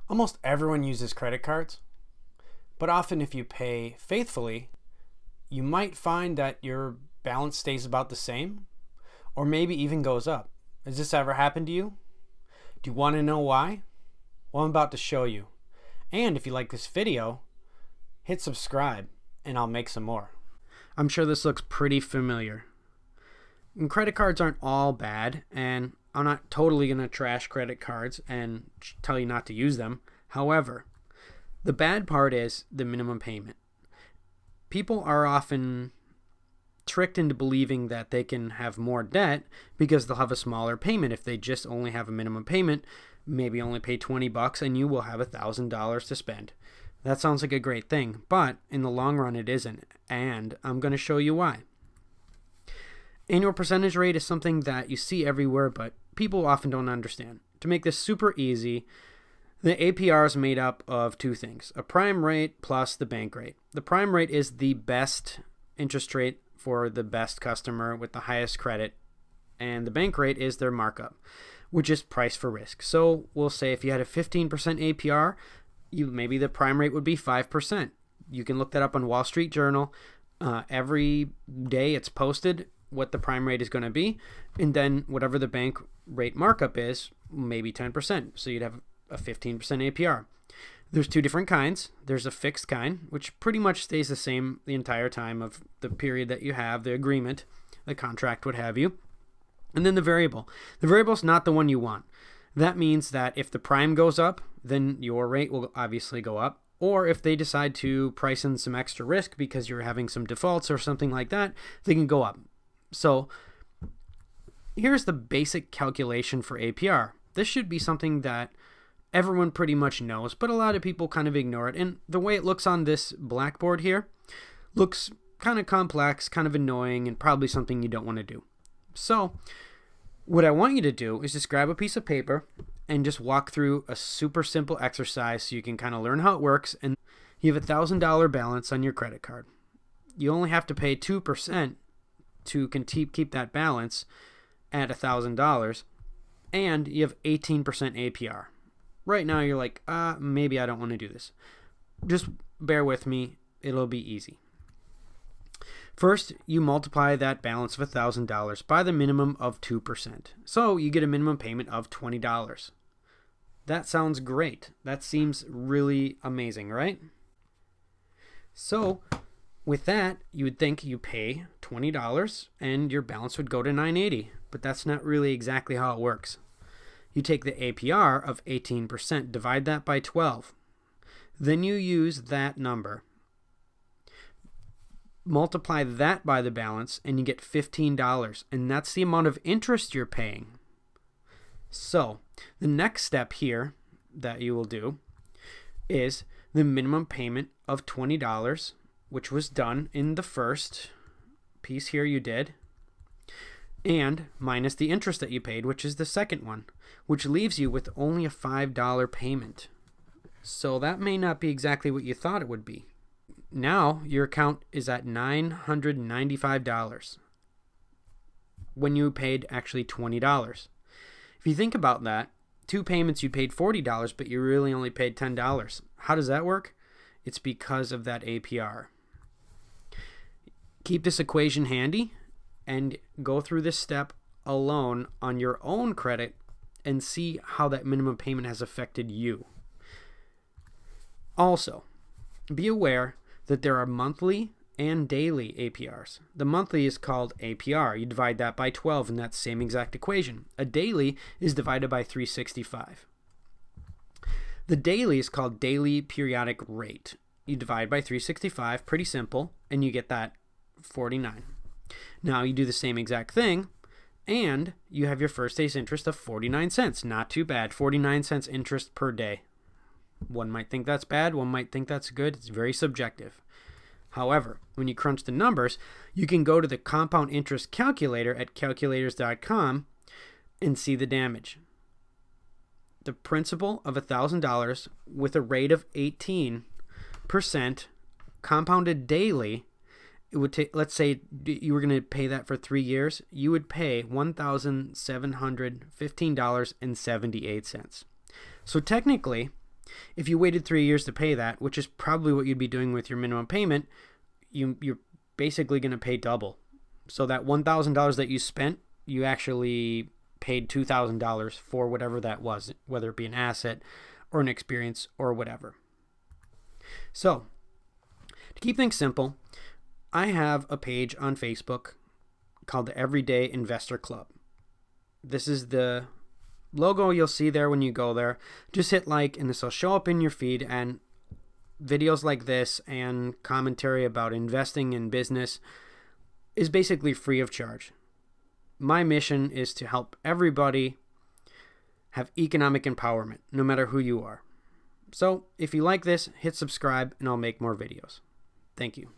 Almost everyone uses credit cards, but often if you pay faithfully, you might find that your balance stays about the same or maybe even goes up. Has this ever happened to you? Do you want to know why? Well, I'm about to show you. And if you like this video, hit subscribe and I'll make some more. I'm sure this looks pretty familiar. And credit cards aren't all bad, and I'm not totally going to trash credit cards and tell you not to use them. However, the bad part is the minimum payment. People are often tricked into believing that they can have more debt because they'll have a smaller payment. If they just only have a minimum payment, maybe only pay $20 and you will have $1,000 to spend. That sounds like a great thing, but in the long run it isn't, and I'm going to show you why. Annual percentage rate is something that you see everywhere, but people often don't understand. To make this super easy, the APR is made up of two things: a prime rate plus the bank rate. The prime rate is the best interest rate for the best customer with the highest credit, and the bank rate is their markup, which is price for risk. So we'll say if you had a 15% APR, maybe the prime rate would be 5%. You can look that up on Wall Street Journal. Every day it's posted what the prime rate is going to be, and then whatever the bank rate markup is, maybe 10%. So you'd have a 15% APR. There's two different kinds. There's a fixed kind, which pretty much stays the same the entire time of the period that you have the agreement, the contract would have you. And then the variable. The variable is not the one you want. That means that if the prime goes up, then your rate will obviously go up. Or if they decide to price in some extra risk because you're having some defaults or something like that, they can go up. So here's the basic calculation for APR. This should be something that everyone pretty much knows, but a lot of people kind of ignore it. And the way it looks on this blackboard here looks kind of complex, kind of annoying, and probably something you don't want to do. So what I want you to do is just grab a piece of paper and just walk through a super simple exercise so you can kind of learn how it works. And you have $1,000 balance on your credit card. You only have to pay 2% to keep that balance at $1,000, and you have 18% APR. Right now you're like, maybe I don't want to do this. Just bear with me, it'll be easy. First, you multiply that balance of $1,000 by the minimum of 2%. So you get a minimum payment of $20. That sounds great. That seems really amazing, right? So with that, you would think you pay $20 and your balance would go to $980, but that's not really exactly how it works. You take the APR of 18%, divide that by 12. Then you use that number, multiply that by the balance, and you get $15, and that's the amount of interest you're paying. So the next step here that you will do is the minimum payment of $20, which was done in the first piece here you did, and minus the interest that you paid, which is the second one, which leaves you with only a $5 payment. So that may not be exactly what you thought it would be. Now your account is at $995 when you paid actually $20. If you think about that, two payments you paid $40, but you really only paid $10. How does that work? It's because of that APR. Keep this equation handy and go through this step alone on your own credit and see how that minimum payment has affected you. Also, be aware that there are monthly and daily APRs. The monthly is called APR. You divide that by 12 in that same exact equation. A daily is divided by 365. The daily is called daily periodic rate. You divide by 365, pretty simple, and you get that 49. Now you do the same exact thing, and you have your first day's interest of 49 cents. Not too bad. 49 cents interest per day. One might think that's bad, one might think that's good. It's very subjective. However, when you crunch the numbers, you can go to the compound interest calculator at calculators.com and see the damage. The principal of $1,000 with a rate of 18% compounded daily, it would take, let's say you were going to pay that for 3 years, you would pay $1,715.78. So technically, If you waited 3 years to pay that, which is probably what you'd be doing with your minimum payment, you're basically going to pay double. So that $1,000 that you spent, you actually paid $2,000 for whatever that was, whether it be an asset or an experience or whatever. So to keep things simple, I have a page on Facebook called the Everyday Investor Club. This is the logo you'll see there when you go there. Just hit like and this will show up in your feed, and videos like this and commentary about investing in business is basically free of charge. My mission is to help everybody have economic empowerment, no matter who you are. So if you like this, hit subscribe and I'll make more videos. Thank you.